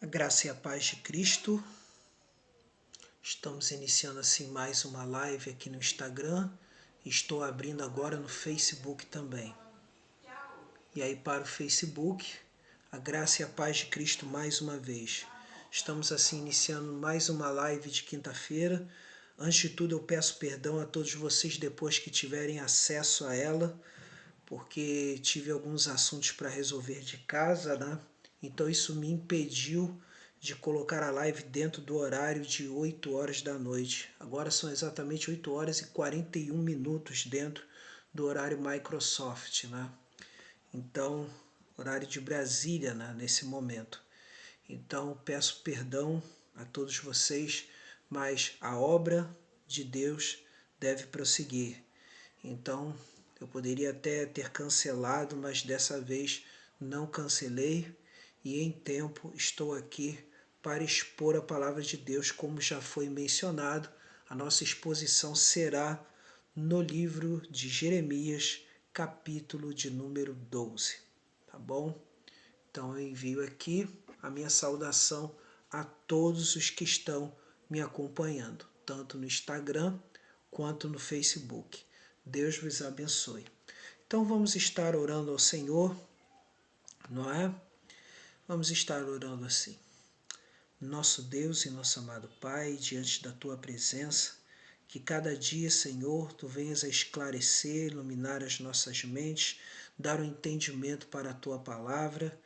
A graça e a paz de Cristo. Estamos iniciando assim mais uma live aqui no Instagram. Estou abrindo agora no Facebook também. E aí para o Facebook, a graça e a paz de Cristo mais uma vez. Estamos assim iniciando mais uma live de quinta-feira. Antes de tudo eu peço perdão a todos vocês depois que tiverem acesso a ela, porque tive alguns assuntos para resolver de casa, né? Então isso me impediu de colocar a live dentro do horário de 8 horas da noite. Agora são exatamente 8 horas e 41 minutos dentro do horário Microsoft, né? Então, horário de Brasília, né, nesse momento. Então, peço perdão a todos vocês, mas a obra de Deus deve prosseguir. Então, eu poderia até ter cancelado, mas dessa vez não cancelei e em tempo estou aqui para expor a palavra de Deus, como já foi mencionado. A nossa exposição será no livro de Jeremias, capítulo de número 12, tá bom? Então eu envio aqui a minha saudação a todos os que estão me acompanhando, tanto no Instagram quanto no Facebook. Deus vos abençoe. Então vamos estar orando ao Senhor, não é? Vamos estar orando assim. Nosso Deus e nosso amado Pai, diante da Tua presença, que cada dia, Senhor, Tu venhas a esclarecer, iluminar as nossas mentes, dar o entendimento para a Tua palavra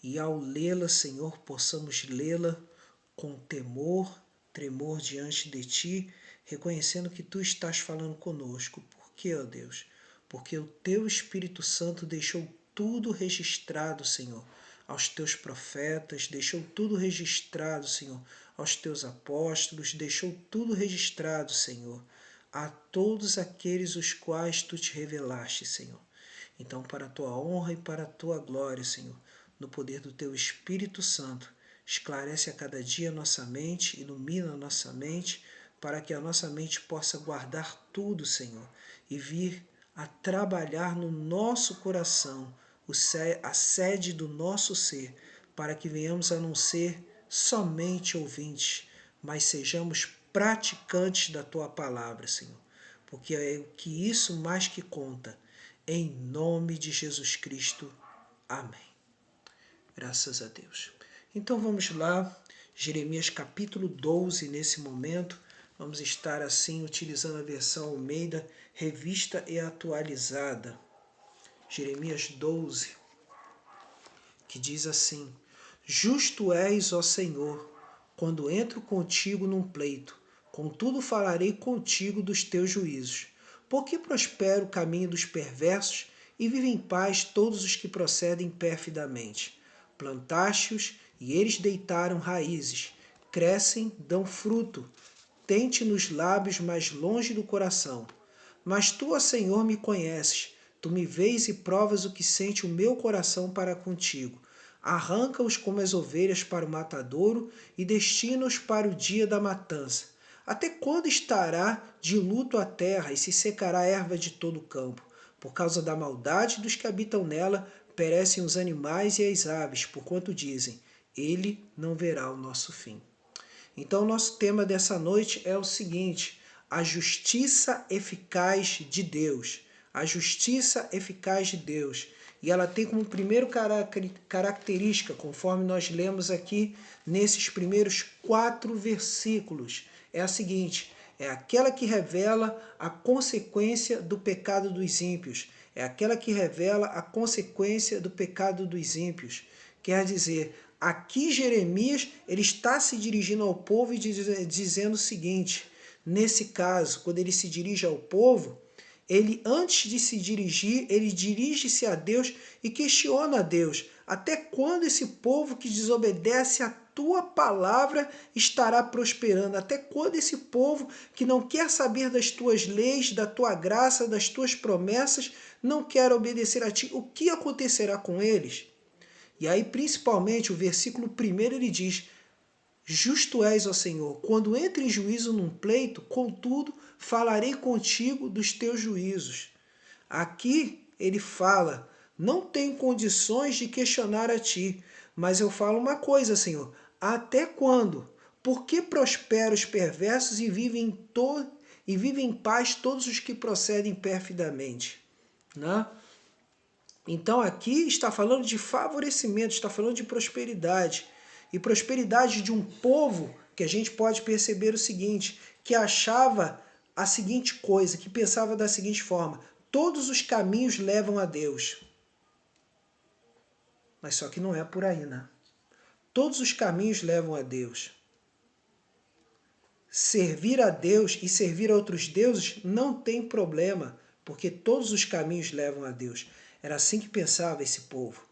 e ao lê-la, Senhor, possamos lê-la com temor, tremor diante de Ti, reconhecendo que Tu estás falando conosco. Por quê, ó Deus? Porque o Teu Espírito Santo deixou tudo registrado, Senhor, aos Teus profetas, deixou tudo registrado, Senhor, aos Teus apóstolos, deixou tudo registrado, Senhor, a todos aqueles os quais Tu te revelaste, Senhor. Então, para a Tua honra e para a Tua glória, Senhor, no poder do Teu Espírito Santo, esclarece a cada dia a nossa mente, ilumina a nossa mente, para que a nossa mente possa guardar tudo, Senhor, e vir a trabalhar no nosso coração, a sede do nosso ser, para que venhamos a não ser somente ouvintes, mas sejamos praticantes da Tua palavra, Senhor, porque é o que isso mais que conta. Em nome de Jesus Cristo. Amém. Graças a Deus. Então vamos lá, Jeremias capítulo 12, nesse momento, vamos estar assim utilizando a versão Almeida, revista e atualizada. Jeremias 12, que diz assim: Justo és, ó Senhor, quando entro contigo num pleito, contudo falarei contigo dos teus juízos. Porque prospera o caminho dos perversos e vivem em paz todos os que procedem perfidamente. Plantaste-os e eles deitaram raízes, crescem, dão fruto, tente nos lábios, mas longe do coração. Mas tu, ó Senhor, me conheces, tu me vês e provas o que sente o meu coração para contigo. Arranca-os como as ovelhas para o matadouro e destina-os para o dia da matança. Até quando estará de luto a terra e se secará a erva de todo o campo? Por causa da maldade dos que habitam nela, perecem os animais e as aves, porquanto dizem, ele não verá o nosso fim. Então, o nosso tema dessa noite é o seguinte: a justiça eficaz de Deus. A justiça eficaz de Deus. E ela tem como primeira característica, conforme nós lemos aqui nesses primeiros 4 versículos, é a seguinte: é aquela que revela a consequência do pecado dos ímpios. É aquela que revela a consequência do pecado dos ímpios. Quer dizer, aqui Jeremias ele está se dirigindo ao povo e dizendo o seguinte: nesse caso, quando ele se dirige ao povo, ele antes de se dirigir, ele dirige-se a Deus e questiona a Deus: até quando esse povo que desobedece a tua palavra estará prosperando? Até quando esse povo que não quer saber das tuas leis, da tua graça, das tuas promessas, não quer obedecer a ti? O que acontecerá com eles? E aí, principalmente, o versículo 1 ele diz: Justo és, ó Senhor, quando entre em juízo num pleito, contudo, falarei contigo dos teus juízos. Aqui ele fala: não tenho condições de questionar a ti, mas eu falo uma coisa, Senhor, Até quando? Por que prosperam os perversos e vivem em paz todos os que procedem perfidamente? Né? Então aqui está falando de favorecimento, está falando de prosperidade. E prosperidade de um povo que a gente pode perceber o seguinte, que achava a seguinte coisa, que pensava da seguinte forma: todos os caminhos levam a Deus. Mas só que não é por aí, né? Todos os caminhos levam a Deus. Servir a Deus e servir a outros deuses não tem problema, porque todos os caminhos levam a Deus. Era assim que pensava esse povo.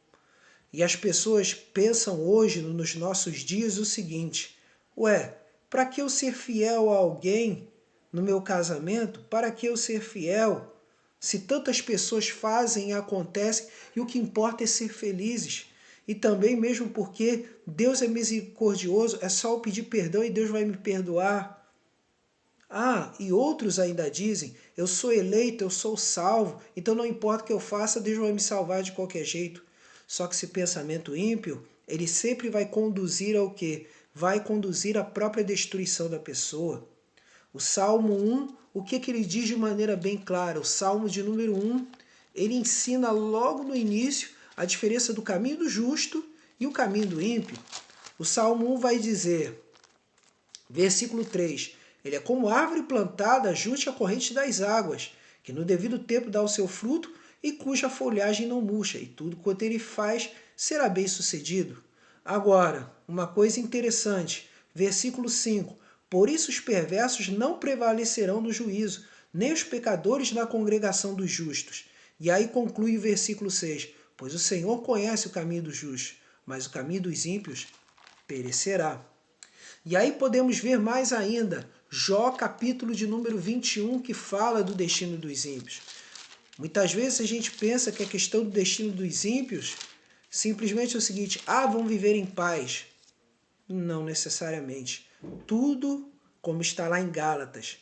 E as pessoas pensam hoje, nos nossos dias, o seguinte: ué, para que eu ser fiel a alguém no meu casamento? Para que eu ser fiel se tantas pessoas fazem e acontecem e o que importa é ser felizes? E também mesmo porque Deus é misericordioso, é só eu pedir perdão e Deus vai me perdoar. Ah, e outros ainda dizem: eu sou eleito, eu sou salvo, então não importa o que eu faça, Deus vai me salvar de qualquer jeito. Só que esse pensamento ímpio, ele sempre vai conduzir ao quê? Vai conduzir à própria destruição da pessoa. O Salmo 1, o que ele diz de maneira bem clara? O Salmo de número 1, ele ensina logo no início a diferença do caminho do justo e o caminho do ímpio. O Salmo 1 vai dizer, versículo 3, ele é como árvore plantada junto à corrente das águas, que no devido tempo dá o seu fruto e cuja folhagem não murcha, e tudo quanto ele faz será bem sucedido. Agora, uma coisa interessante, versículo 5, por isso os perversos não prevalecerão no juízo, nem os pecadores na congregação dos justos. E aí conclui o versículo 6, pois o Senhor conhece o caminho dos justos, mas o caminho dos ímpios perecerá. E aí podemos ver mais ainda, Jó capítulo de número 21, que fala do destino dos ímpios. Muitas vezes a gente pensa que a questão do destino dos ímpios simplesmente é o seguinte: vão viver em paz. Não necessariamente. Tudo, como está lá em Gálatas,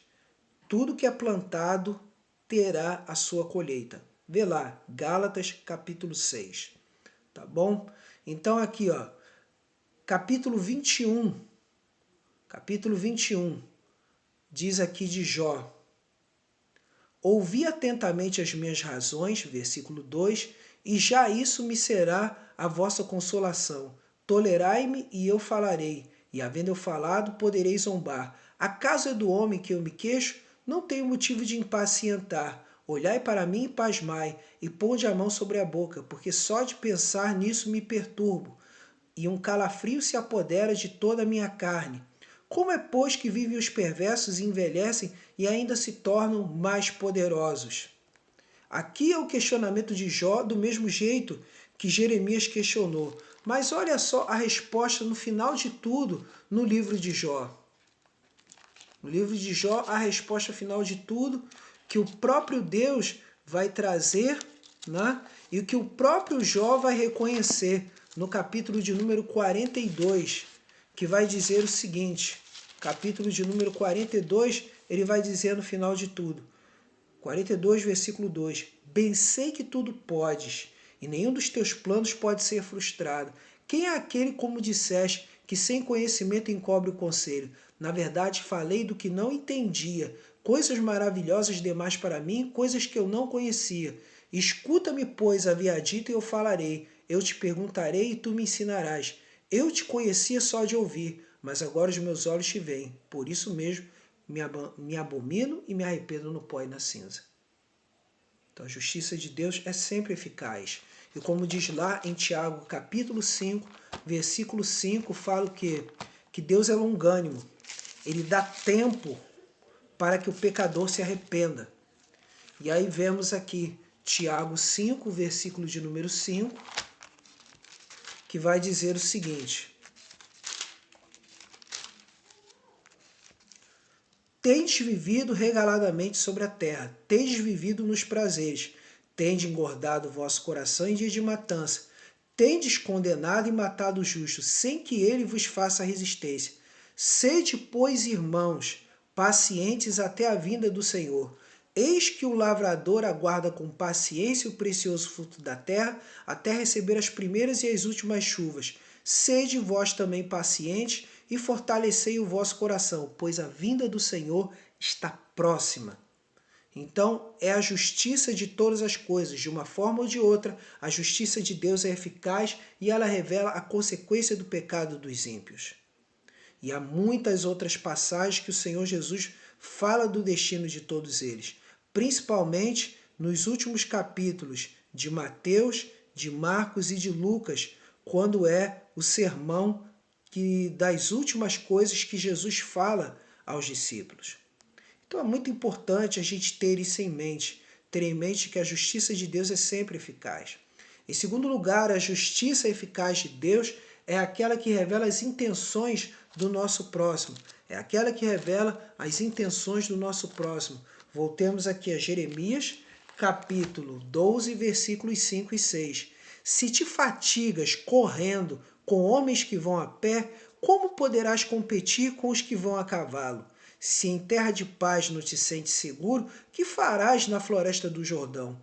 tudo que é plantado terá a sua colheita. Vê lá, Gálatas capítulo 6. Tá bom? Então aqui, ó, capítulo 21, diz aqui de Jó: ouvi atentamente as minhas razões, versículo 2, e já isso me será a vossa consolação. Tolerai-me e eu falarei, e havendo eu falado, poderei zombar. Acaso é do homem que eu me queixo? Não tenho motivo de impacientar. Olhai para mim e pasmai, e ponde a mão sobre a boca, porque só de pensar nisso me perturbo, e um calafrio se apodera de toda a minha carne. Como é, pois, que vivem os perversos e envelhecem e ainda se tornam mais poderosos? Aqui é o questionamento de Jó do mesmo jeito que Jeremias questionou. Mas olha só a resposta no final de tudo no livro de Jó. No livro de Jó, a resposta final de tudo que o próprio Deus vai trazer, né? E o que o próprio Jó vai reconhecer no capítulo de número 42, que vai dizer o seguinte, capítulo de número 42, ele vai dizer no final de tudo, 42, versículo 2, bem sei que tudo podes, e nenhum dos teus planos pode ser frustrado. Quem é aquele, como disseste, que sem conhecimento encobre o conselho? Na verdade, falei do que não entendia, coisas maravilhosas demais para mim, coisas que eu não conhecia. Escuta-me, pois, havia dito, e eu falarei. Eu te perguntarei e tu me ensinarás. Eu te conhecia só de ouvir, mas agora os meus olhos te veem. Por isso mesmo me abomino e me arrependo no pó e na cinza. Então a justiça de Deus é sempre eficaz. E como diz lá em Tiago capítulo 5, versículo 5, fala o quê? Que Deus é longânimo. Ele dá tempo para que o pecador se arrependa. E aí vemos aqui Tiago 5, versículo de número 5, que vai dizer o seguinte: tendes vivido regaladamente sobre a terra, tendes vivido nos prazeres, tendes engordado o vosso coração em dia de matança, tendes condenado e matado o justo, sem que ele vos faça resistência. Sede, pois, irmãos, pacientes até a vinda do Senhor. Eis que o lavrador aguarda com paciência o precioso fruto da terra, até receber as primeiras e as últimas chuvas. Sede vós também pacientes e fortalecei o vosso coração, pois a vinda do Senhor está próxima. Então, é a justiça de todas as coisas. De uma forma ou de outra, a justiça de Deus é eficaz e ela revela a consequência do pecado dos ímpios. E há muitas outras passagens que o Senhor Jesus fala do destino de todos eles, principalmente nos últimos capítulos de Mateus, de Marcos e de Lucas, quando é o sermão das últimas coisas que Jesus fala aos discípulos. Então é muito importante a gente ter isso em mente, ter em mente que a justiça de Deus é sempre eficaz. Em segundo lugar, a justiça eficaz de Deus é aquela que revela as intenções do nosso próximo. É aquela que revela as intenções do nosso próximo. Voltemos aqui a Jeremias, capítulo 12, versículos 5 e 6. Se te fatigas correndo com homens que vão a pé, como poderás competir com os que vão a cavalo? Se em terra de paz não te sentes seguro, que farás na floresta do Jordão?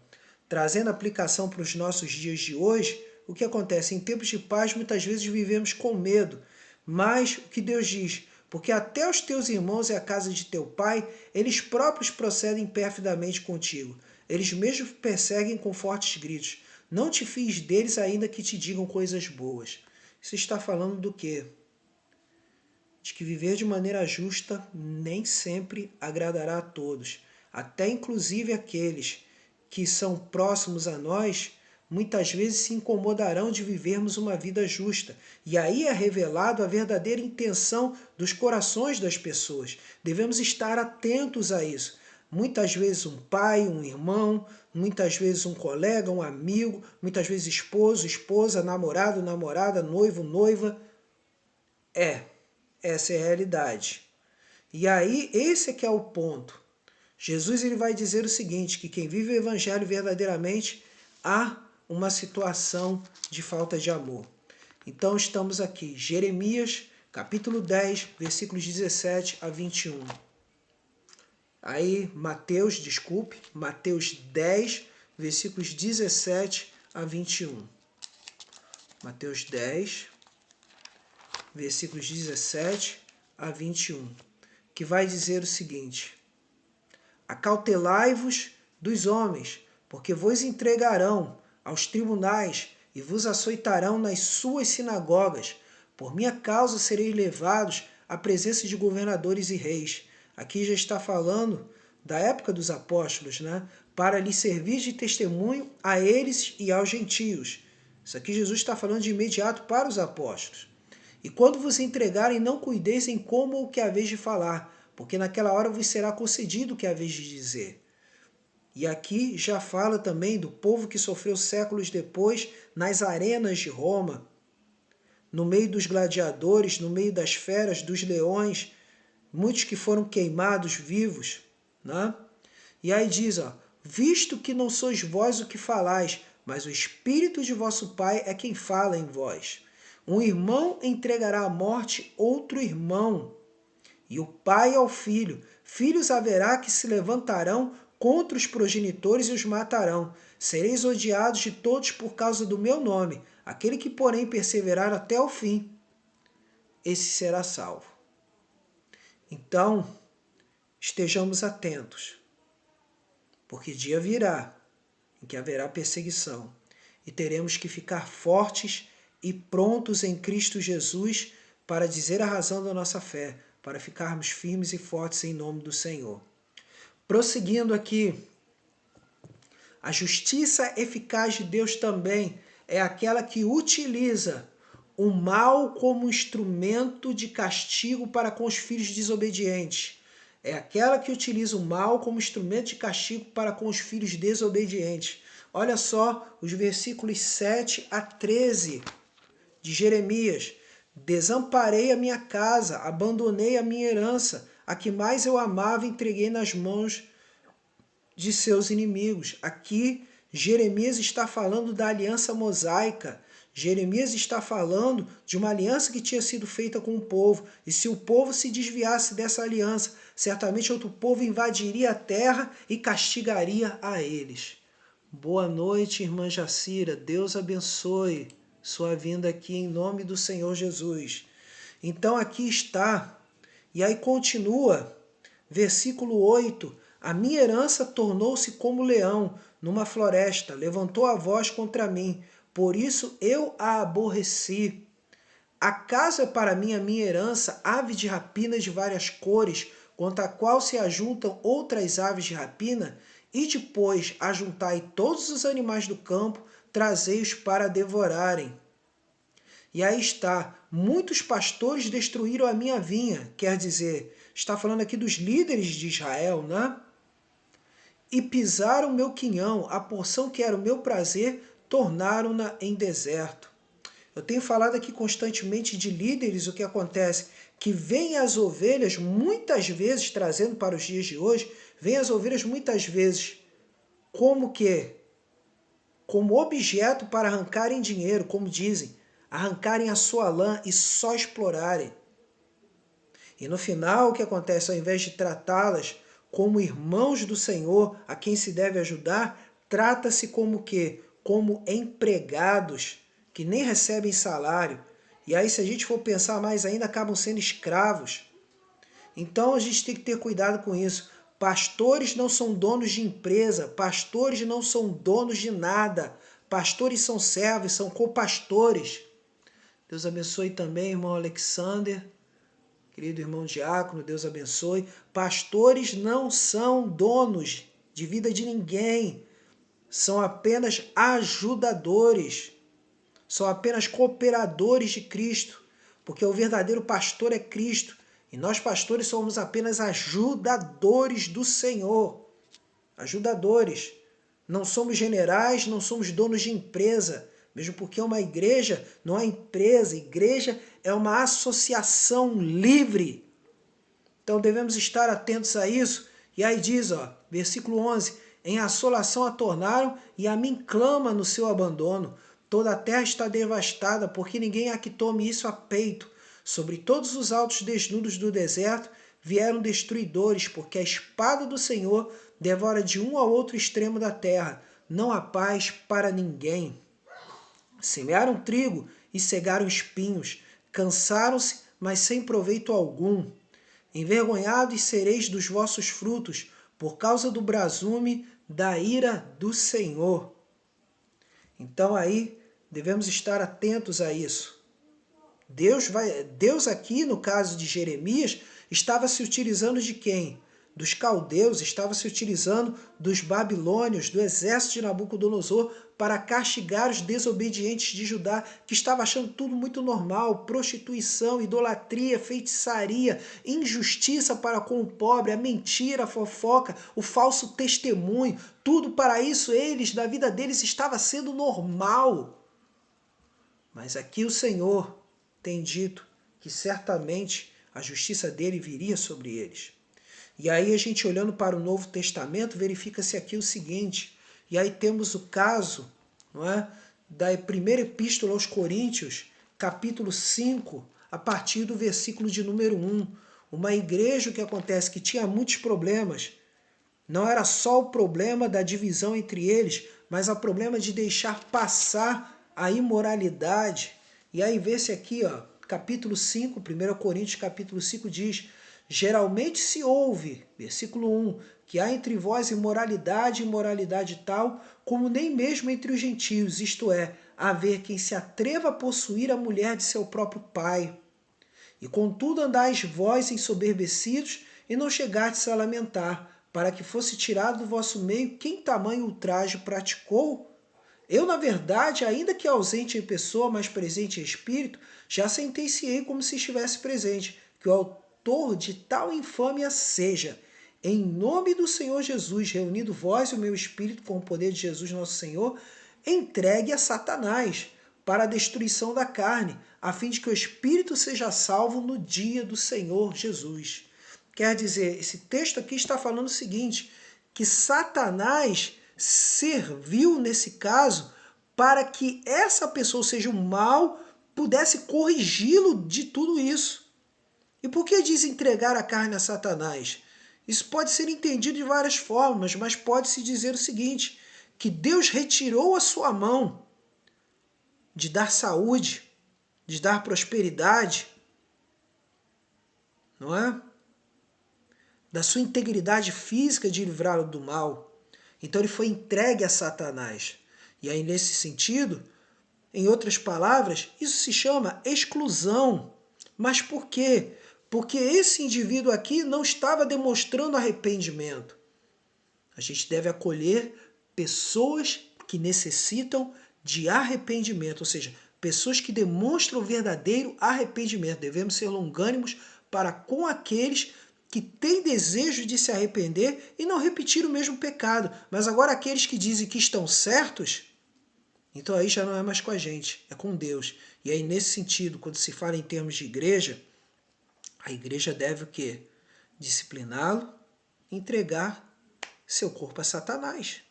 Trazendo aplicação para os nossos dias de hoje, o que acontece? Em tempos de paz, muitas vezes vivemos com medo. Mas o que Deus diz? Porque até os teus irmãos e a casa de teu pai, eles próprios procedem perfidamente contigo. Eles mesmos perseguem com fortes gritos. Não te fies deles ainda que te digam coisas boas. Isso está falando do quê? De que viver de maneira justa nem sempre agradará a todos. Até inclusive aqueles que são próximos a nós, muitas vezes se incomodarão de vivermos uma vida justa. E aí é revelado a verdadeira intenção dos corações das pessoas. Devemos estar atentos a isso. Muitas vezes um pai, um irmão, muitas vezes um colega, um amigo, muitas vezes esposo, esposa, namorado, namorada, noivo, noiva. Essa é a realidade. E aí, esse é que é o ponto. Jesus ele vai dizer o seguinte, que quem vive o evangelho verdadeiramente, há uma situação de falta de amor. Então estamos aqui, Jeremias, capítulo 10, versículos 17 a 21. Aí, Mateus 10, versículos 17 a 21. Mateus 10, versículos 17 a 21, que vai dizer o seguinte: acautelai-vos dos homens, porque vos entregarão aos tribunais e vos açoitarão nas suas sinagogas. Por minha causa sereis levados à presença de governadores e reis. Aqui já está falando da época dos apóstolos, né? Para lhes servir de testemunho a eles e aos gentios. Isso aqui Jesus está falando de imediato para os apóstolos. E quando vos entregarem, não cuideis em como ou que haveis de falar, porque naquela hora vos será concedido o que haveis de dizer. E aqui já fala também do povo que sofreu séculos depois nas arenas de Roma, no meio dos gladiadores, no meio das feras, dos leões, muitos que foram queimados vivos, né? E aí diz, ó, visto que não sois vós o que falais, mas o Espírito de vosso Pai é quem fala em vós. Um irmão entregará à morte outro irmão, e o pai ao filho. Filhos haverá que se levantarão contra os progenitores e os matarão. Sereis odiados de todos por causa do meu nome. Aquele que, porém, perseverar até o fim, esse será salvo. Então, estejamos atentos, porque dia virá em que haverá perseguição e teremos que ficar fortes e prontos em Cristo Jesus para dizer a razão da nossa fé, para ficarmos firmes e fortes em nome do Senhor. Prosseguindo aqui, a justiça eficaz de Deus também é aquela que utiliza o mal como instrumento de castigo para com os filhos desobedientes. É aquela que utiliza o mal como instrumento de castigo para com os filhos desobedientes. Olha só os versículos 7 a 13 de Jeremias. Desamparei a minha casa, abandonei a minha herança, a que mais eu amava entreguei nas mãos de seus inimigos. Aqui Jeremias está falando da aliança mosaica. Jeremias está falando de uma aliança que tinha sido feita com o povo. E se o povo se desviasse dessa aliança, certamente outro povo invadiria a terra e castigaria a eles. Boa noite, irmã Jacira. Deus abençoe. sua vinda aqui em nome do Senhor Jesus. Então aqui está, e aí continua, versículo 8, a minha herança tornou-se como leão numa floresta, levantou a voz contra mim, por isso eu a aborreci. Acaso é para mim a minha herança ave de rapina de várias cores, contra a qual se ajuntam outras aves de rapina? E depois ajuntai todos os animais do campo, trazei-os para devorarem. E aí está, muitos pastores destruíram a minha vinha, quer dizer, está falando aqui dos líderes de Israel, né? E pisaram meu quinhão, a porção que era o meu prazer, tornaram-na em deserto. Eu tenho falado aqui constantemente de líderes, o que acontece? Que vêm as ovelhas, muitas vezes, trazendo para os dias de hoje, vêm as ovelhas muitas vezes como que? Como objeto para arrancarem dinheiro, como dizem, arrancarem a sua lã e só explorarem. E no final, o que acontece? Ao invés de tratá-las como irmãos do Senhor, a quem se deve ajudar, trata-se como o quê? Como empregados, que nem recebem salário. E aí, se a gente for pensar mais ainda, acabam sendo escravos. Então, a gente tem que ter cuidado com isso. Pastores não são donos de empresa, pastores não são donos de nada. Pastores são servos, são copastores. Deus abençoe também, irmão Alexander. Querido irmão diácono, Deus abençoe. Pastores não são donos de vida de ninguém. São apenas ajudadores. São apenas cooperadores de Cristo. Porque o verdadeiro pastor é Cristo. E nós pastores somos apenas ajudadores do Senhor. Ajudadores. Não somos generais, não somos donos de empresa. Mesmo porque uma igreja não é empresa, igreja é uma associação livre. Então devemos estar atentos a isso. E aí diz, ó, versículo 11, em assolação a tornaram e a mim clama no seu abandono. Toda a terra está devastada, porque ninguém há que tome isso a peito. Sobre todos os altos desnudos do deserto vieram destruidores, porque a espada do Senhor devora de um ao outro extremo da terra. Não há paz para ninguém. Semearam trigo e cegaram espinhos. Cansaram-se, mas sem proveito algum. Envergonhados sereis dos vossos frutos, por causa do brasume da ira do Senhor. Então aí devemos estar atentos a isso. Deus aqui, no caso de Jeremias, estava se utilizando de quem? Dos caldeus, estava se utilizando dos babilônios, do exército de Nabucodonosor, para castigar os desobedientes de Judá, que estava achando tudo muito normal, prostituição, idolatria, feitiçaria, injustiça para com o pobre, a mentira, a fofoca, o falso testemunho, tudo para isso eles, na vida deles, estava sendo normal. Mas aqui o Senhor tem dito que certamente a justiça dele viria sobre eles. E aí a gente olhando para o Novo Testamento, verifica-se aqui o seguinte, e aí temos o caso, não é, da primeira epístola aos Coríntios, capítulo 5, a partir do versículo de número 1. Uma igreja que acontece que tinha muitos problemas. Não era só o problema da divisão entre eles, mas o problema de deixar passar a imoralidade. E aí vê-se aqui, ó, capítulo 5, 1 Coríntios capítulo 5 diz: geralmente se ouve, versículo 1, que há entre vós imoralidade, imoralidade tal, como nem mesmo entre os gentios, isto é, haver quem se atreva a possuir a mulher de seu próprio pai. E contudo andais vós ensoberbecidos e não chegastes a lamentar, para que fosse tirado do vosso meio quem tamanho ultraje praticou. Eu, na verdade, ainda que ausente em pessoa, mas presente em espírito, já sentenciei como se estivesse presente, que o autor de tal infâmia seja, em nome do Senhor Jesus, reunido vós e o meu espírito com o poder de Jesus nosso Senhor, entregue a Satanás para a destruição da carne, a fim de que o espírito seja salvo no dia do Senhor Jesus. Quer dizer, esse texto aqui está falando o seguinte, que Satanás serviu, nesse caso, para que essa pessoa, ou seja, o mal, pudesse corrigi-lo de tudo isso. E por que diz entregar a carne a Satanás? Isso pode ser entendido de várias formas, mas pode-se dizer o seguinte, que Deus retirou a sua mão de dar saúde, de dar prosperidade, não é? Da sua integridade física de livrá-lo do mal. Então ele foi entregue a Satanás. E aí nesse sentido, em outras palavras, isso se chama exclusão. Mas por quê? Porque esse indivíduo aqui não estava demonstrando arrependimento. A gente deve acolher pessoas que necessitam de arrependimento, ou seja, pessoas que demonstram verdadeiro arrependimento. Devemos ser longânimos para com aqueles que têm desejo de se arrepender e não repetir o mesmo pecado. Mas agora aqueles que dizem que estão certos, então aí já não é mais com a gente, é com Deus. E aí nesse sentido, quando se fala em termos de igreja, a igreja deve o quê? Discipliná-lo, entregar seu corpo a Satanás.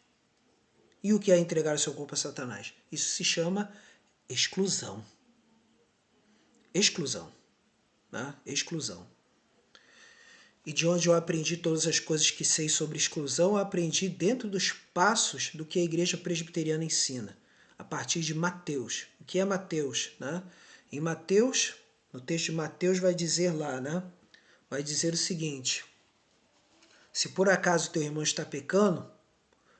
E o que é entregar o seu corpo a Satanás? Isso se chama exclusão. Exclusão. Né? Exclusão. E de onde eu aprendi todas as coisas que sei sobre exclusão, eu aprendi dentro dos passos do que a igreja presbiteriana ensina, a partir de Mateus. O que é Mateus? Né? Em Mateus, no texto de Mateus vai dizer lá, né? Vai dizer o seguinte: se por acaso teu irmão está pecando,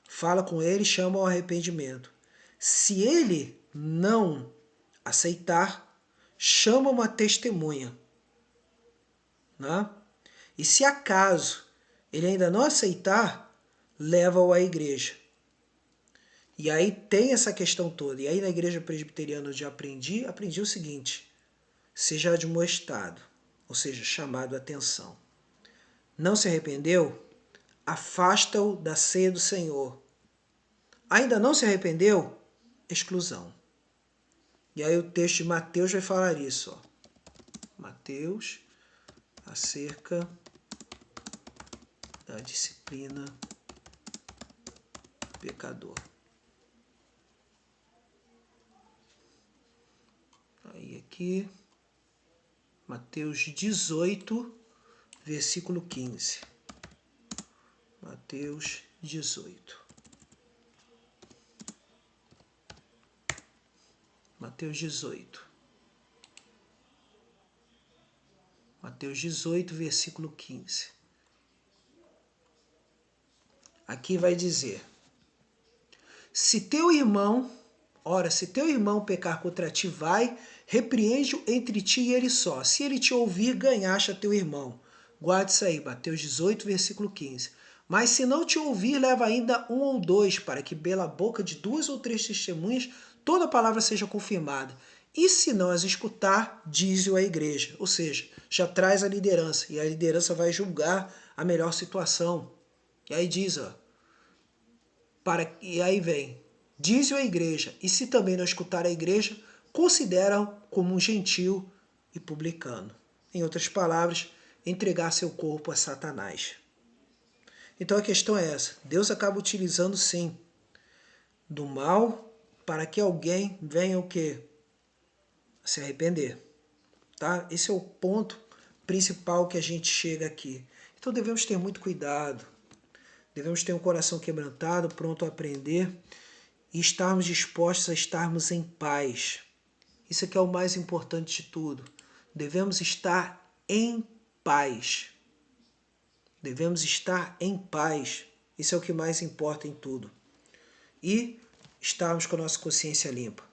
fala com ele e chama ao arrependimento. Se ele não aceitar, chama uma testemunha. Né? E se acaso ele ainda não aceitar, leva-o à igreja. E aí tem essa questão toda. E aí na igreja presbiteriana onde eu aprendi o seguinte: seja admoestado, ou seja, chamado a atenção. Não se arrependeu? Afasta-o da ceia do Senhor. Ainda não se arrependeu? Exclusão. E aí o texto de Mateus vai falar isso. Ó. Mateus, acerca da disciplina pecador. Aí aqui, Mateus 18, versículo 15. Mateus 18. Mateus 18. Mateus 18, versículo 15. Aqui vai dizer: se teu irmão pecar contra ti, vai, repreende-o entre ti e ele só. Se ele te ouvir, ganhaste a teu irmão. Guarde isso aí, Mateus 18, versículo 15. Mas se não te ouvir, leva ainda um ou dois, para que pela boca de 2 ou 3 testemunhas toda a palavra seja confirmada. E se não as escutar, dize-o à igreja. Ou seja, já traz a liderança, e a liderança vai julgar a melhor situação. E aí diz, ó, e aí vem, diz-o à igreja, e se também não escutar a igreja, considera-o como um gentil e publicano. Em outras palavras, entregar seu corpo a Satanás. Então a questão é essa: Deus acaba utilizando sim do mal para que alguém venha o quê? Se arrepender. Tá? Esse é o ponto principal que a gente chega aqui. Então devemos ter muito cuidado. Devemos ter um coração quebrantado, pronto a aprender e estarmos dispostos a estarmos em paz. Isso aqui é o mais importante de tudo. Devemos estar em paz. Devemos estar em paz. Isso é o que mais importa em tudo. E estarmos com a nossa consciência limpa.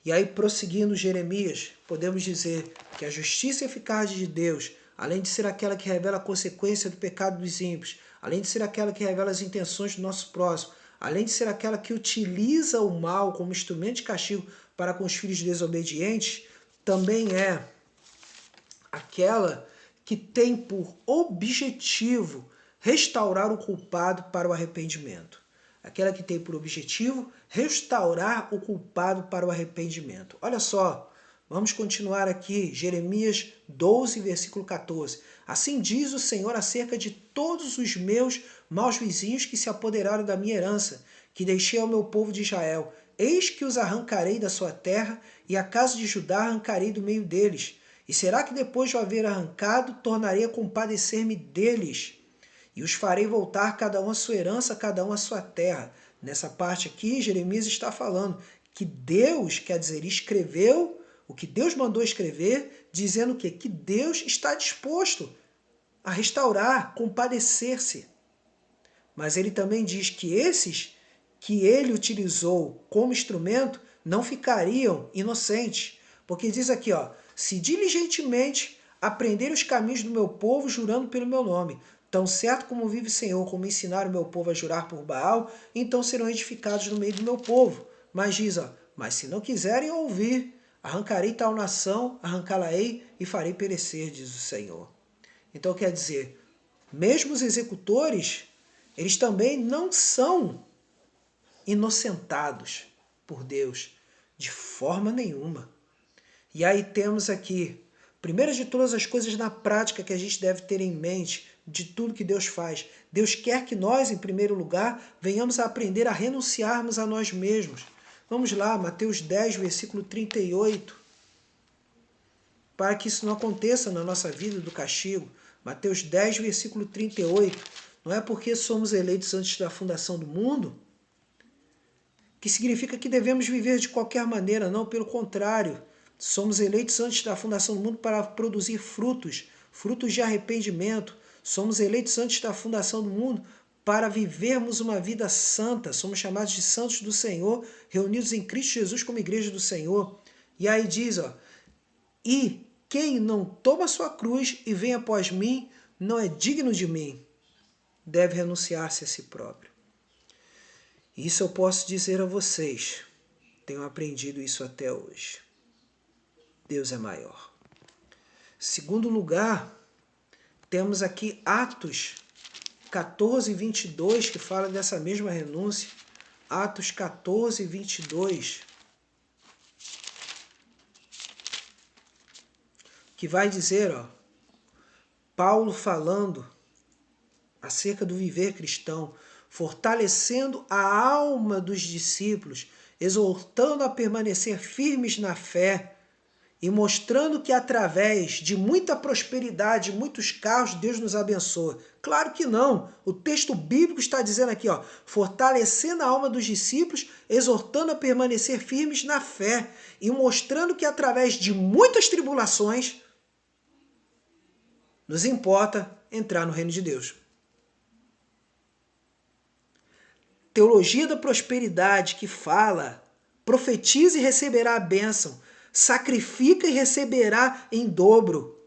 E aí, prosseguindo Jeremias, podemos dizer que a justiça eficaz de Deus, além de ser aquela que revela a consequência do pecado dos ímpios, além de ser aquela que revela as intenções do nosso próximo, além de ser aquela que utiliza o mal como instrumento de castigo para com os filhos desobedientes, também é aquela que tem por objetivo restaurar o culpado para o arrependimento. Aquela que tem por objetivo restaurar o culpado para o arrependimento. Olha só, vamos continuar aqui, Jeremias 12, versículo 14. Assim diz o Senhor acerca de todos os meus maus vizinhos que se apoderaram da minha herança, que deixei ao meu povo de Israel. Eis que os arrancarei da sua terra, e a casa de Judá arrancarei do meio deles. E será que depois de o haver arrancado, tornarei a compadecer-me deles? E os farei voltar cada um à sua herança, cada um à sua terra. Nessa parte aqui, Jeremias está falando que Deus, quer dizer, escreveu o que Deus mandou escrever, dizendo o quê? Que Deus está disposto a restaurar, compadecer-se. Mas ele também diz que esses que ele utilizou como instrumento não ficariam inocentes. Porque diz aqui, ó, se diligentemente aprender os caminhos do meu povo, jurando pelo meu nome, tão certo como vive o Senhor, como ensinaram o meu povo a jurar por Baal, então serão edificados no meio do meu povo. Mas diz, ó, mas se não quiserem ouvir, arrancarei tal nação, arrancá-la-ei e farei perecer, diz o Senhor. Então quer dizer, mesmo os executores, eles também não são inocentados por Deus, de forma nenhuma. E aí temos aqui, primeiro de todas as coisas na prática que a gente deve ter em mente de tudo que Deus faz. Deus quer que nós, em primeiro lugar, venhamos a aprender a renunciarmos a nós mesmos. Vamos lá, Mateus 10, versículo 38. Para que isso não aconteça na nossa vida do castigo. Mateus 10, versículo 38. Não é porque somos eleitos antes da fundação do mundo que significa que devemos viver de qualquer maneira, não, pelo contrário. Somos eleitos antes da fundação do mundo para produzir frutos, frutos de arrependimento. Somos eleitos antes da fundação do mundo para vivermos uma vida santa. Somos chamados de santos do Senhor, reunidos em Cristo Jesus como igreja do Senhor. E aí diz, ó, e quem não toma sua cruz e vem após mim, não é digno de mim. Deve renunciar-se a si próprio. Isso eu posso dizer a vocês. Tenho aprendido isso até hoje. Deus é maior. Segundo lugar, temos aqui Atos 14, 22, que fala dessa mesma renúncia. Atos 14, 22. Que vai dizer, ó, Paulo falando acerca do viver cristão, fortalecendo a alma dos discípulos, exortando a permanecer firmes na fé e mostrando que através de muita prosperidade, muitos carros, Deus nos abençoa. Claro que não. O texto bíblico está dizendo aqui, ó, fortalecendo a alma dos discípulos, exortando a permanecer firmes na fé e mostrando que através de muitas tribulações nos importa entrar no reino de Deus. Teologia da prosperidade que fala, profetiza e receberá a bênção, sacrifica e receberá em dobro.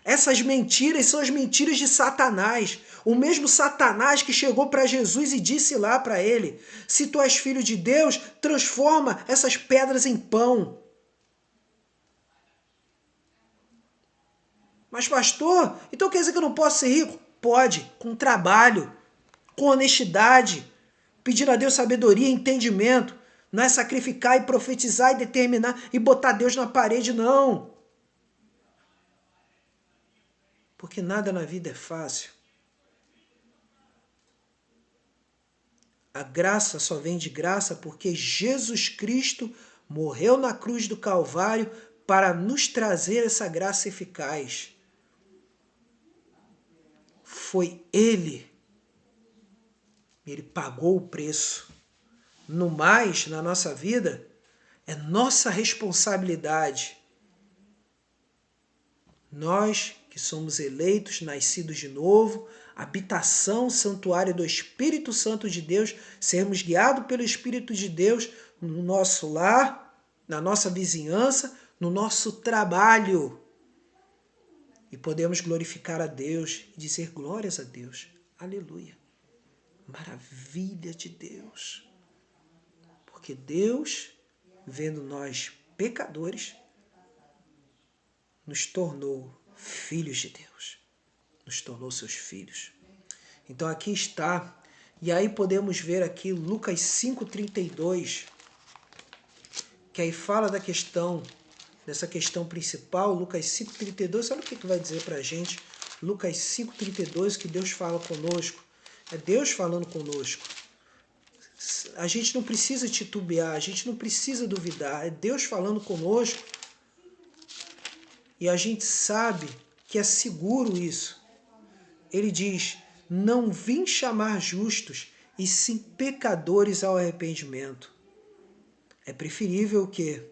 Essas mentiras são as mentiras de Satanás. O mesmo Satanás que chegou para Jesus e disse lá para ele, se tu és filho de Deus, transforma essas pedras em pão. Mas pastor, então quer dizer que eu não posso ser rico? Pode, com trabalho, com honestidade, pedindo a Deus sabedoria e entendimento. Não é sacrificar e profetizar e determinar e botar Deus na parede, não. Porque nada na vida é fácil. A graça só vem de graça porque Jesus Cristo morreu na cruz do Calvário para nos trazer essa graça eficaz. Foi Ele pagou o preço. No mais, na nossa vida, é nossa responsabilidade. Nós que somos eleitos, nascidos de novo, habitação, santuário do Espírito Santo de Deus, sermos guiados pelo Espírito de Deus no nosso lar, na nossa vizinhança, no nosso trabalho. E podemos glorificar a Deus e dizer glórias a Deus. Aleluia. Maravilha de Deus. Porque Deus, vendo nós pecadores, nos tornou filhos de Deus. Nos tornou seus filhos. Então aqui está. E aí podemos ver aqui Lucas 5,32, que aí fala da questão, dessa questão principal. Lucas 5,32, sabe o que vai dizer para a gente? Lucas 5,32, que Deus fala conosco. É Deus falando conosco. A gente não precisa titubear, a gente não precisa duvidar. É Deus falando conosco. E a gente sabe que é seguro isso. Ele diz, não vim chamar justos, e sim pecadores ao arrependimento. É preferível o quê?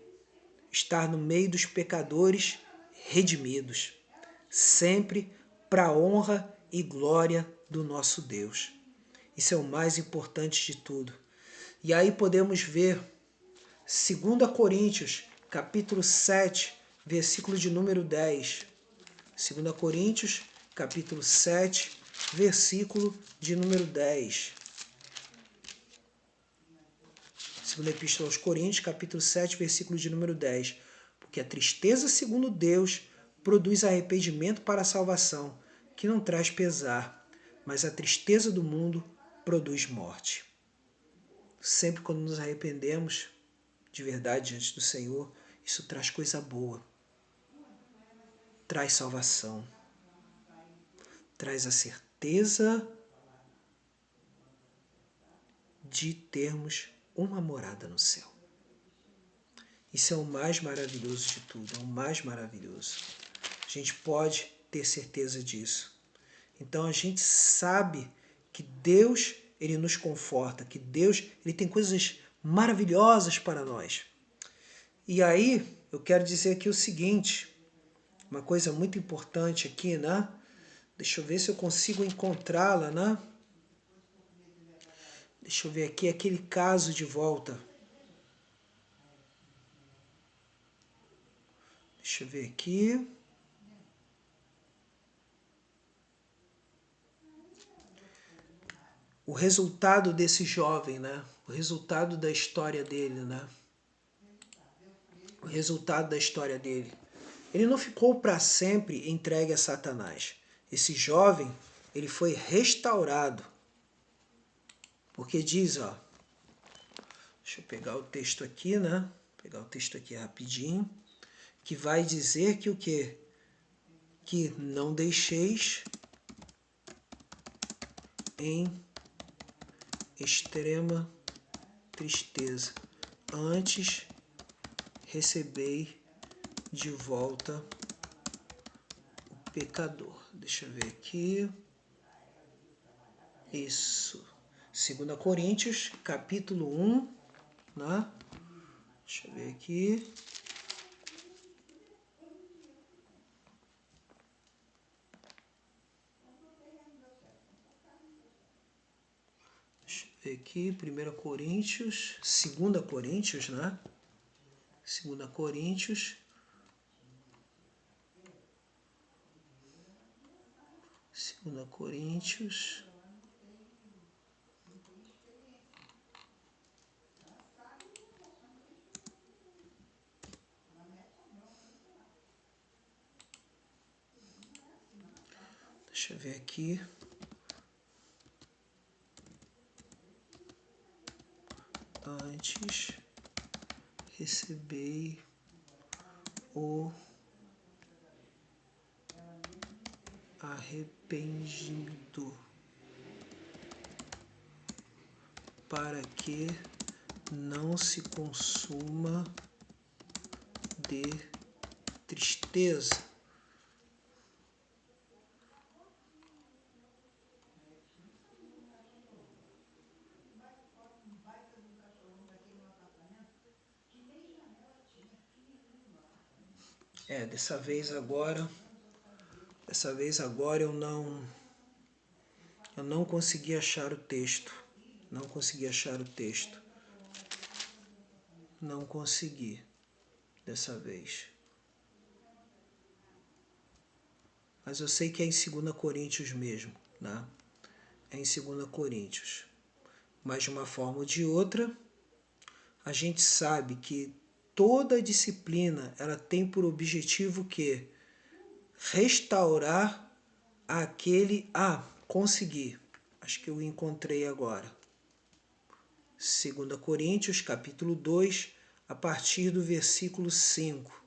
Estar no meio dos pecadores redimidos, sempre para a honra e glória do nosso Deus. Isso é o mais importante de tudo. E aí podemos ver 2 Coríntios, capítulo 7, versículo de número 10. 2 Coríntios, capítulo 7, versículo de número 10. Segunda Epístola aos Coríntios, capítulo 7, versículo de número 10. Porque a tristeza, segundo Deus, produz arrependimento para a salvação, que não traz pesar, mas a tristeza do mundo produz morte. Sempre quando nos arrependemos de verdade diante do Senhor, isso traz coisa boa. Traz salvação. Traz a certeza de termos uma morada no céu. Isso é o mais maravilhoso de tudo, é o mais maravilhoso. A gente pode ter certeza disso. Então a gente sabe que Deus, Ele nos conforta, que Deus, Ele tem coisas maravilhosas para nós. E aí, eu quero dizer aqui o seguinte, uma coisa muito importante aqui, né? Deixa eu ver se eu consigo encontrá-la, né? Deixa eu ver aqui aquele caso de volta. Deixa eu ver aqui. O resultado desse jovem, né? O resultado da história dele, né? O resultado da história dele. Ele não ficou para sempre entregue a Satanás. Esse jovem, ele foi restaurado. Porque diz, ó, deixa eu pegar o texto aqui, né? Pegar o texto aqui rapidinho, que vai dizer que o quê? Que não deixeis em extrema tristeza, antes recebei de volta o pecador. Deixa eu ver aqui. Isso. 2 Coríntios, capítulo 1, né? Deixa eu ver aqui. Deixa eu ver aqui, 1 Coríntios, 2 Coríntios, né? 2 Coríntios. 2 Coríntios. Deixa eu ver aqui. Antes recebei o arrependido, para que não se consuma de tristeza. Dessa vez agora eu não consegui achar o texto. Não consegui achar o texto. Não consegui dessa vez. Mas eu sei que é em 2 Coríntios mesmo, né? É em 2 Coríntios. Mas de uma forma ou de outra, a gente sabe que toda disciplina ela tem por objetivo que restaurar aquele... consegui. Acho que eu encontrei agora. 2 Coríntios, capítulo 2, a partir do versículo 5.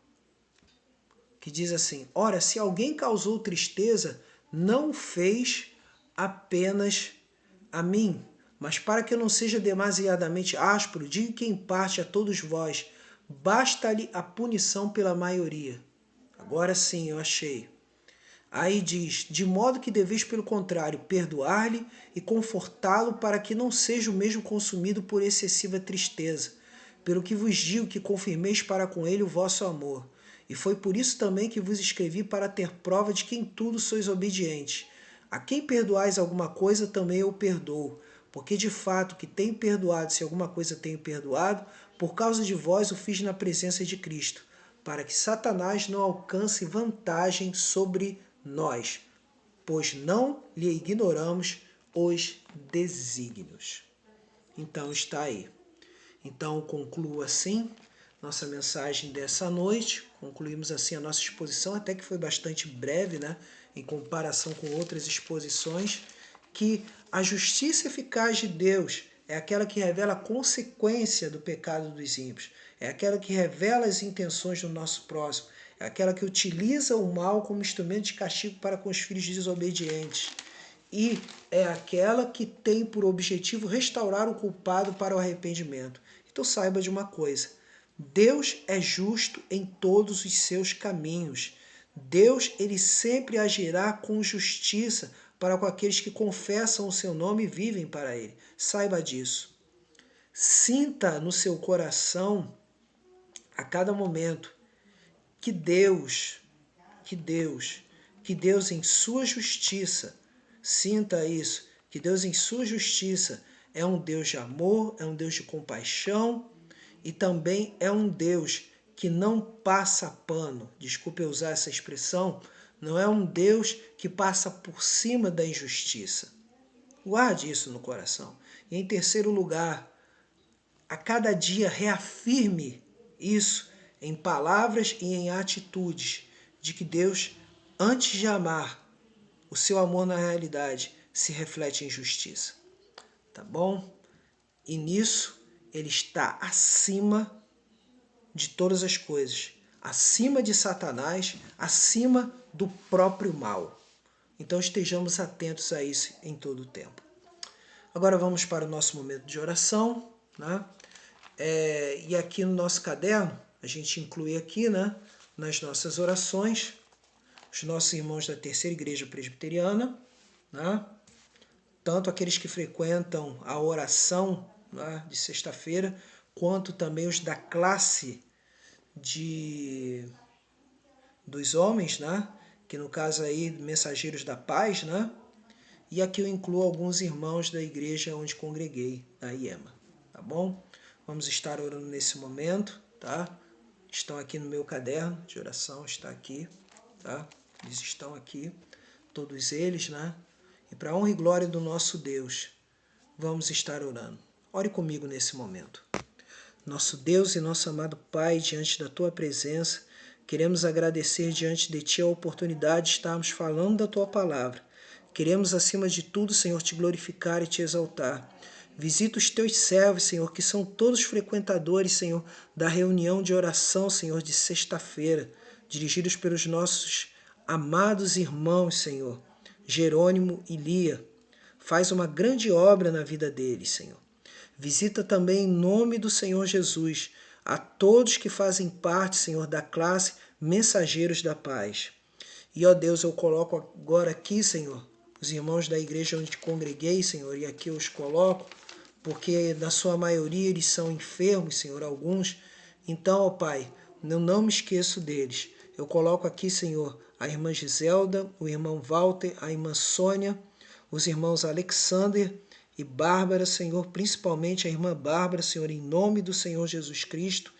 Que diz assim: ora, se alguém causou tristeza, não fez apenas a mim, mas para que eu não seja demasiadamente áspero, digo que em parte a todos vós, basta-lhe a punição pela maioria. Agora sim, eu achei. Aí diz, de modo que deveis, pelo contrário, perdoar-lhe e confortá-lo para que não seja o mesmo consumido por excessiva tristeza. pelo que vos digo que confirmeis para com ele o vosso amor. E foi por isso também que vos escrevi, para ter prova de que em tudo sois obedientes. A quem perdoais alguma coisa, também eu perdoo. Porque de fato que tenho perdoado, se alguma coisa tenho perdoado, por causa de vós o fiz na presença de Cristo, para que Satanás não alcance vantagem sobre nós, pois não lhe ignoramos os desígnios. Então está aí. Então concluo assim nossa mensagem dessa noite. Concluímos assim a nossa exposição, até que foi bastante breve, né, em comparação com outras exposições, que a justiça eficaz de Deus é aquela que revela a consequência do pecado dos ímpios, é aquela que revela as intenções do nosso próximo, é aquela que utiliza o mal como instrumento de castigo para com os filhos desobedientes. E é aquela que tem por objetivo restaurar o culpado para o arrependimento. Então saiba de uma coisa: Deus é justo em todos os seus caminhos. Deus, ele sempre agirá com justiça para com aqueles que confessam o seu nome e vivem para ele. Saiba disso. Sinta no seu coração a cada momento que Deus em sua justiça, sinta isso, que Deus em sua justiça é um Deus de amor, é um Deus de compaixão e também é um Deus que não passa pano. Desculpe eu usar essa expressão, não é um Deus que passa por cima da injustiça. Guarde isso no coração. E em terceiro lugar, a cada dia reafirme isso em palavras e em atitudes, de que Deus, antes de amar, o seu amor na realidade se reflete em justiça. Tá bom? E nisso ele está acima de todas as coisas, acima de Satanás, acima do próprio mal. Então estejamos atentos a isso em todo o tempo. Agora vamos para o nosso momento de oração, né? E aqui no nosso caderno, a gente inclui aqui, né, nas nossas orações, os nossos irmãos da Terceira Igreja Presbiteriana, né, tanto aqueles que frequentam a oração, né, de sexta-feira, quanto também os da classe dos homens, né, que no caso aí, mensageiros da paz, né, e aqui eu incluo alguns irmãos da igreja onde congreguei, da IEMA, tá bom? Vamos estar orando nesse momento, tá? Estão aqui no meu caderno de oração, está aqui, tá? Eles estão aqui, todos eles, né? E para a honra e glória do nosso Deus, vamos estar orando. Ore comigo nesse momento. Nosso Deus e nosso amado Pai, diante da Tua presença, queremos agradecer diante de Ti a oportunidade de estarmos falando da Tua palavra. Queremos, acima de tudo, Senhor, Te glorificar e Te exaltar. Visita os Teus servos, Senhor, que são todos frequentadores, Senhor, da reunião de oração, Senhor, de sexta-feira, dirigidos pelos nossos amados irmãos, Senhor, Jerônimo e Lia. Faz uma grande obra na vida deles, Senhor. Visita também em nome do Senhor Jesus a todos que fazem parte, Senhor, da classe Mensageiros da Paz. E, ó Deus, eu coloco agora aqui, Senhor, os irmãos da igreja onde congreguei, Senhor, e aqui eu os coloco, porque na sua maioria eles são enfermos, Senhor, alguns. Então, ó Pai, eu não me esqueço deles. Eu coloco aqui, Senhor, a irmã Giselda, o irmão Walter, a irmã Sônia, os irmãos Alexander e Bárbara, Senhor, principalmente a irmã Bárbara, Senhor, em nome do Senhor Jesus Cristo,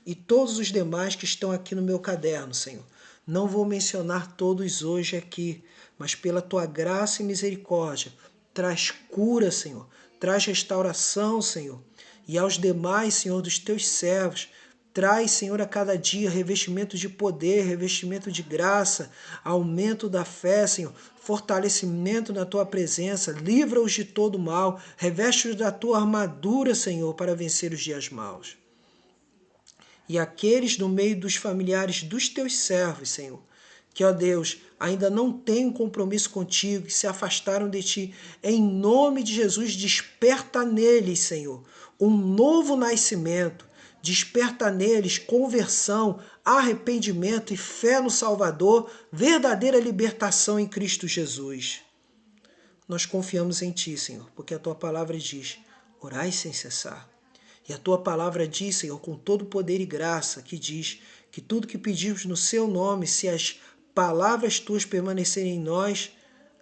e todos os demais que estão aqui no meu caderno, Senhor. Não vou mencionar todos hoje aqui, mas pela Tua graça e misericórdia, traz cura, Senhor, traz restauração, Senhor, e aos demais, Senhor, dos Teus servos, traz, Senhor, a cada dia revestimento de poder, revestimento de graça, aumento da fé, Senhor, fortalecimento na Tua presença, livra-os de todo mal, reveste-os da Tua armadura, Senhor, para vencer os dias maus. E aqueles no meio dos familiares dos Teus servos, Senhor, que, ó Deus, ainda não têm um compromisso contigo, que se afastaram de Ti, em nome de Jesus, desperta neles, Senhor, um novo nascimento, desperta neles conversão, arrependimento e fé no Salvador, verdadeira libertação em Cristo Jesus. Nós confiamos em Ti, Senhor, porque a Tua palavra diz, orai sem cessar. E a tua palavra diz, Senhor, com todo poder e graça, que diz que tudo que pedimos no seu nome, se as palavras tuas permanecerem em nós,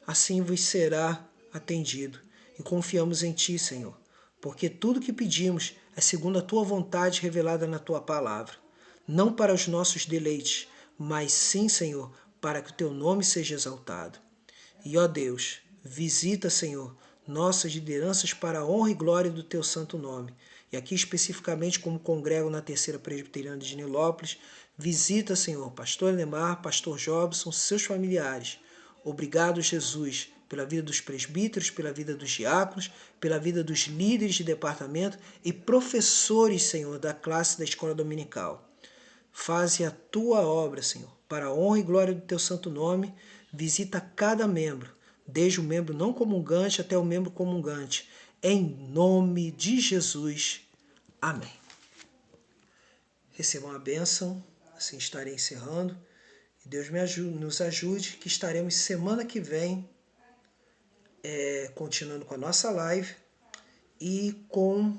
assim vos será atendido. E confiamos em ti, Senhor, porque tudo que pedimos é segundo a tua vontade revelada na tua palavra. Não para os nossos deleites, mas sim, Senhor, para que o teu nome seja exaltado. E, ó Deus, visita, Senhor, nossas lideranças para a honra e glória do teu santo nome. E aqui especificamente como congrego na Terceira Presbiteriana de Nilópolis, visita, Senhor, pastor Ademar, pastor Jobson, seus familiares. Obrigado, Jesus, pela vida dos presbíteros, pela vida dos diáconos, pela vida dos líderes de departamento e professores, Senhor, da classe da escola dominical. Faze a tua obra, Senhor, para a honra e glória do teu santo nome. Visita cada membro, desde o membro não comungante até o membro comungante. Em nome de Jesus. Amém. Recebam a bênção, assim estarei encerrando. E Deus nos ajude, que estaremos semana que vem continuando com a nossa live e com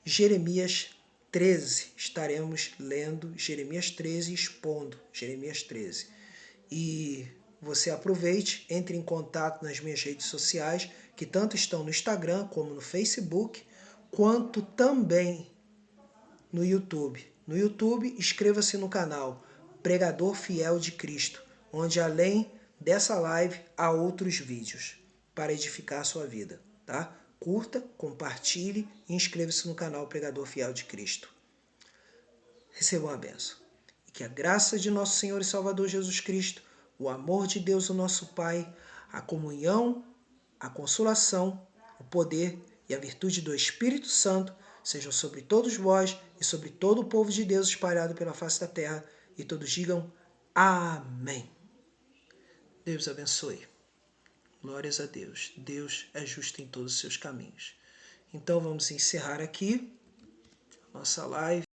Jeremias 13. Estaremos lendo Jeremias 13 e expondo Jeremias 13. E você aproveite, entre em contato nas minhas redes sociais, que tanto estão no Instagram como no Facebook, quanto também no YouTube. No YouTube, inscreva-se no canal Pregador Fiel de Cristo, onde além dessa live há outros vídeos para edificar a sua vida, tá? Curta, compartilhe e inscreva-se no canal Pregador Fiel de Cristo. Recebam a bênção. E que a graça de nosso Senhor e Salvador Jesus Cristo, o amor de Deus, o nosso Pai, a comunhão, a consolação, o poder e a virtude do Espírito Santo sejam sobre todos vós e sobre todo o povo de Deus espalhado pela face da terra. E todos digam amém. Deus abençoe. Glórias a Deus. Deus é justo em todos os seus caminhos. Então vamos encerrar aqui nossa live.